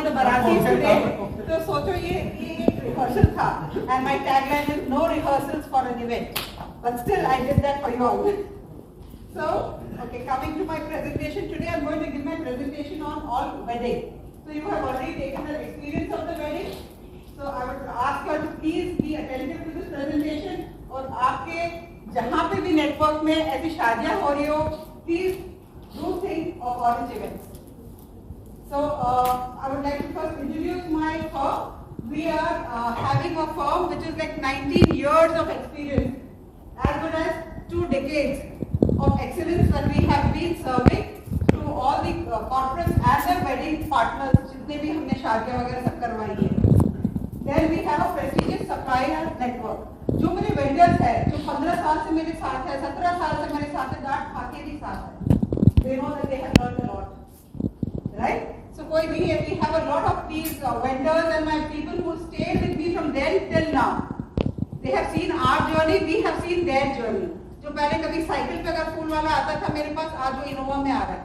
the Baratis today. तो सोचो ये एक rehearsal था, and my tagline is no rehearsals for an event, but still I did that for you all. So, okay, coming to my presentation today, I'm going to give my presentation on all wedding. So you have already taken the experience of the wedding. So I would ask you to please be attentive to this presentation. और आपके जहाँ पे भी network में ऐसी शादियाँ हो रही हो, please do think of Orange events. So I would like to first introduce my firm. We are having a firm which is like 19 years of experience, as well as 2 decades of excellence that we have been serving to all the corporates and their wedding partners, जितने भी हमने शादियाँ वगैरह सब करवाई है. Then we have a prestigious supplier network. जो मेरे वेंडर्स है, जो 15 साल से मेरे साथ है, 17 साल से मेरे साथ है, डांट खा के भी साथ है. They know that they have learned a lot, right? So कोई भी है, we have a lot of these vendors and my people who stayed with me from then till now. They have seen our journey, we have seen their journey. जो पहले कभी cycle पे अगर फूल वाला आता था मेरे पास, आज वो इनोवा में आ रहा है.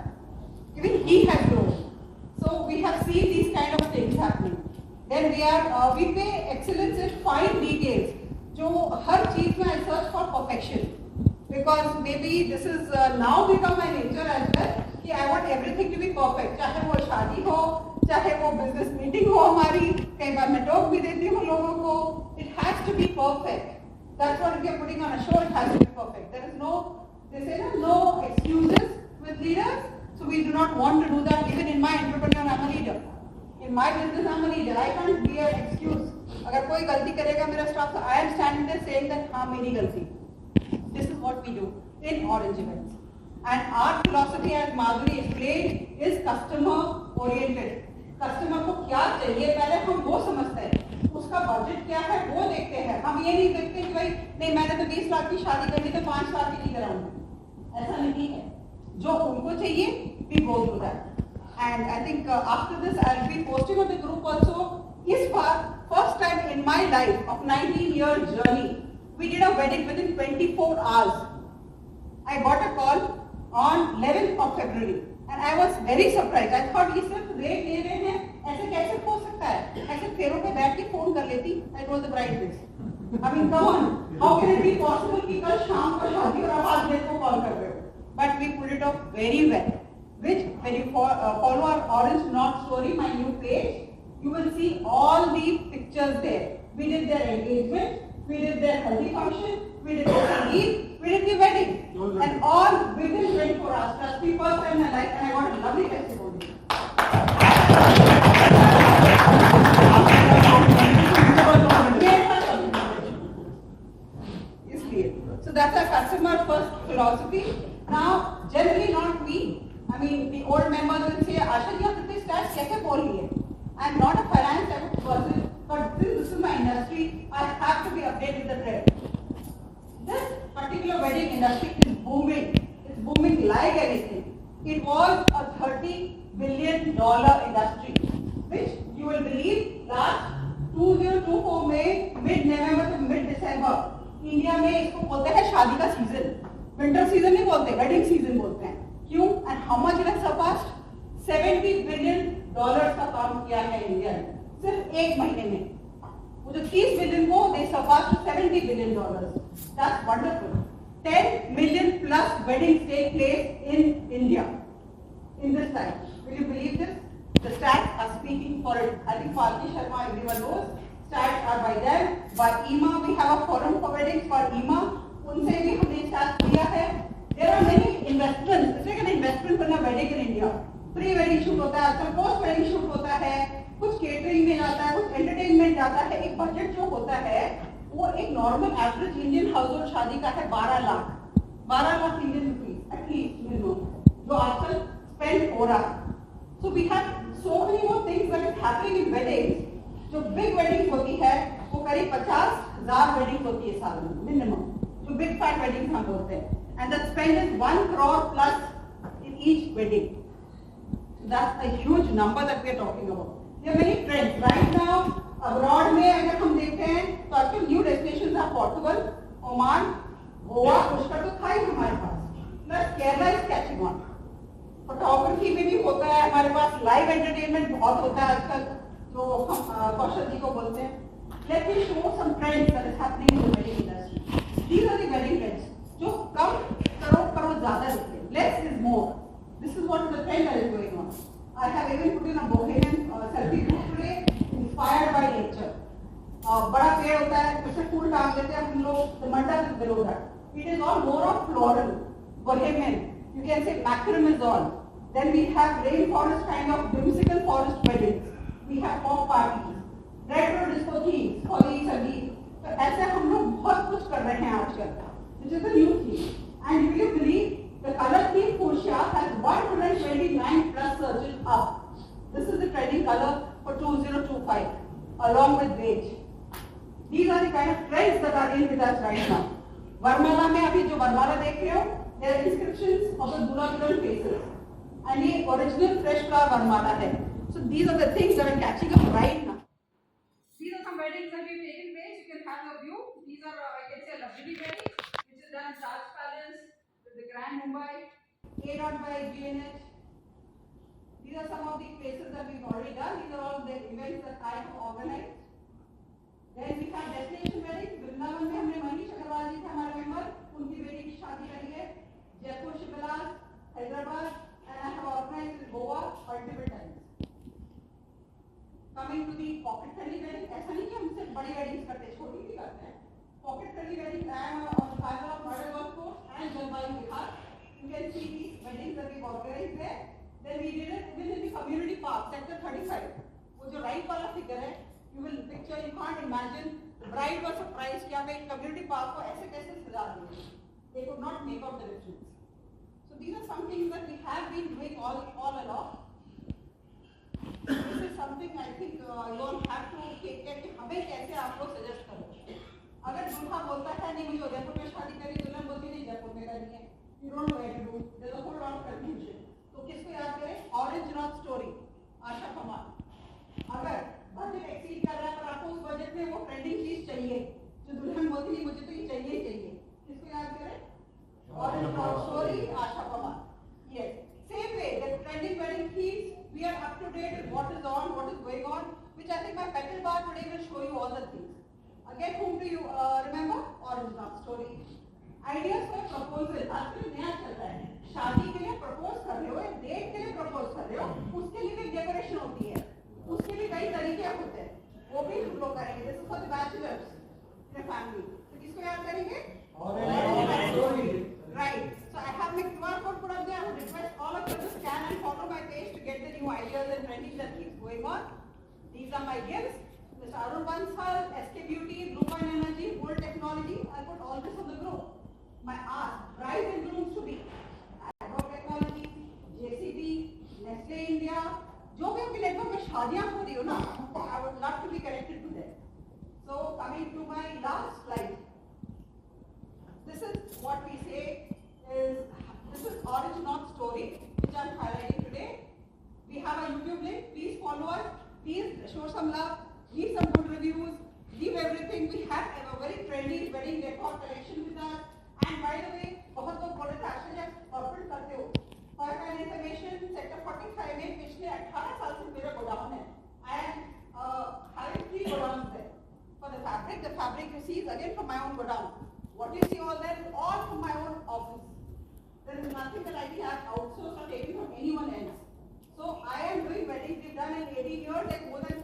Even he has grown. So we have seen these kind of things happening. Then we pay excellence in fine details. जो हर चीज में I search for perfection. Because maybe this is now become my nature as well. कि I want everything to be perfect. चाहे वो शादी हो, चाहे वो business meeting हो हमारी, कई बार मैं talk भी देती हूँ लोगों को. It has to be perfect. That's what we are putting on a show. It has to be perfect. There is no, they say no excuses with leaders. So we do not want to do that. Even in my entrepreneur, I'm a leader. In my business, I'm a leader. I can't be an excuse. अगर कोई गलती करेगा मेरा staff, so I am standing there saying that हाँ मेरी गलती. This is what we do in Orange events. And our philosophy, as Madhuri explained, is customer oriented. Customer को क्या चाहिए पहले हम वो समझते हैं. उसका बजट क्या है वो देखते हैं. हम ये नहीं देखते कि भाई नहीं मैंने तो 20 लाख की शादी करनी तो 5 लाख की नहीं कराऊंगी. ऐसा नहीं है. जो उनको चाहिए we go through that. And I think after this I'll be posting on the group also. इस बार first time in my life of 19-year journey, we did a wedding within 24 hours. I got a call on 11th of February and I was very surprised. I thought ये सिर्फ rate ले रहे हैं, ऐसे कैसे हो सकता है? ऐसे फेरों पे बैठ के फोन कर लेती. I told the bride this. I mean, come on, how can it be possible कि कल शाम को शादी और आप आज डेट को कॉल कर रहे हो? But we pulled it off very well. Which when you follow our Orange North Story, my new page, you will see all the pictures there. We did their engagement, we did their haldi function, we did the sangeet, we did the wedding, and all within 24 hours. Trust me, first time in my life, and I got a lovely testimony. So that's our customer first philosophy. Now, generally not me. I mean, the old members will say, Asha, you have to say stats, कैसे बोल रही है? I'm not a finance type of person, but since this is my industry, I have to be updated with the trend. This particular wedding industry is booming. It's booming like anything. It was a $30 billion industry, which you will believe last 2024 में mid-November to mid-December, India में इसको बोलते हैं शादी का season. Winter season नहीं बोलते, wedding season बोलते हैं. क्यों? And how much it has surpassed? $70 billion का काम किया है इंडिया ने सिर्फ एक महीने में. वो जो 30 बिलियन को they surpassed $70 billion. That's wonderful. 10 million plus weddings take place in India in this time. Will you believe this? The stats are speaking for it. I think Falki Sharma, everyone knows. Stats are by them. By IMA, we have a forum for weddings for IMA. उनसे भी हमने start किया है. There are many investments. It's like an investment करना wedding in India. Pre wedding shoot होता है, आजकल post wedding shoot होता है, कुछ केटरिंग में जाता है, कुछ एंटरटेनमेंट जाता है. एक बजट जो होता है वो एक normal average Indian household शादी का है 12 lakh Indian rupees at least minimum जो आजकल स्पेंड हो रहा है. So we have so many more things that is happening in weddings. जो बिग वेडिंग होती है वो करीब 50,000 वेडिंग होती है साल में मिनिमम. जो बिग फैट वेडिंग हम बोलते हैं. And the spend is 1 crore plus in each wedding. So that's a huge number that we are talking about. There are many trends right now. Abroad में अगर हम देखते हैं तो आजकल new destinations are Portugal, Oman, Goa, Pushkar तो था ही हमारे पास. Plus Kerala is catching on. Photography में भी होता है हमारे पास, लाइव एंटरटेनमेंट बहुत होता है आजकल, जो हम कौशल जी को बोलते हैं. Let me show some trends that is happening in the wedding industry. These are the wedding trends. जो कम करो ज़्यादा दिखते. Less is more. This is what the trend that is going on. I have even put in a bohemian selfie group today, inspired by nature. बड़ा पेड़ होता है, उससे फूल टांग देते हैं हम लोग. The mandal is below that. It is all more of floral, bohemian. You can say macram is on. Then we have rainforest kind of whimsical forest weddings. We have pop parties, retro disco themes, Holi Sangeet. तो ऐसे हम लोग बहुत कुछ कर रहे हैं आजकल, which is a new theme. And will you believe the color theme fuchsia has 129 plus searches up. This is the trending color for 2025, along with beige. These are the kind of trends that are in with us right now. Varmala में अभी जो वरमाला देख रहे हो, there are inscriptions of the Dula faces. And ये original fresh flower Varmala है. So these are the things that are catching up right now. These are some weddings that we've taken place. You can have a view. These are, I can say, luxury weddings, which is done in Taj Palace with the Grand Mumbai, A-Dot by GNH. These are some of the places that we've already done. These are all the events that I have organized. Then we have destination weddings. Vrindavan में हमने मनीष अग्रवाल जी थे हमारे member, उनकी बेटी की शादी करी है. Jaipur, Shivlal, Hyderabad, and I have organized in Goa multiple times. Coming to the pocket friendly wedding, ऐसा नहीं कि हम सिर्फ बड़ी weddings करते हैं, छोटी भी करते हैं. Pocket friendly wedding, I am on the father of Model Golf Course and Jalpaiguri, Bihar. You can see these weddings that we've organized there. Then we did it within the community park, sector 35. वो जो right वाला figure है, you will picture, you can't imagine. The bride was surprised कि आप एक community park को ऐसे कैसे सजा दिए. They could not make out the difference. So these are some things that we have been doing all along. This is something I think you all have to take care कि हमें कैसे आप लोग suggest करो. अगर दूल्हा बोलता है नहीं मुझे उदयपुर में शादी करी, दुल्हन बोलती नहीं जयपुर में करनी है. You don't know where to do. There's a whole lot of confusion. तो किसको याद करें? Orange North Story, आशा कमाल. अगर बजट एक्सीड कर रहा है पर आपको उस बजट में वो ट्रेंडिंग चीज चाहिए, जो दुल्हन बोलती नहीं मुझे तो ये चाहिए ही चाहिए, किसको याद करें? Orange North Story, आशा कमाल. Yes. Same way, the trending wedding themes, we are up to date with what is on, what is going on, which I think my petal bar today will show you all the things. Again, whom do you remember? Orange North Story. Ideas for proposal. आजकल नया चल रहा है. शादी के लिए propose कर रहे हो या डेट के लिए प्रपोज कर रहे हो, उसके लिए भी डेकोरेशन होती है, उसके भी कई तरीके होते हैं, वो भी हम लोग करेंगे. This is for the bachelors in a family. तो किसको याद करेंगे? Orange Story. Right. So I have my QR code put up there. I would request all of you to scan and follow my page to get the new ideas and trending that keeps going on. These are my gifts. Mr. Arun Bansal, SK Beauty, Blue Point Energy, World Technology. I put all this on the group. My art, brides and grooms to be. Agro Technology, JCB, Nestle India. जो भी आपके network में शादियां हो रही हो ना, I would love to be connected to them. So coming to my last slide. This is what we say is, this is Orange North Story, which I am highlighting today. We have a YouTube link. Please follow us. Please show some love. Leave some good reviews. Leave everything. We have a very trendy wedding decor collection with us. And by the way, बहुत लोग बोले थे Asha ji corporate करते हो. For your information, sector 45 में पिछले 18 साल से मेरा गोडाउन है. I am having 3 godowns there. For the fabric receives again from my own godown. What you see all there is all from my own office. There is nothing that I have outsourced or taken from anyone else. So I am doing weddings. We've done in 18 years, like more than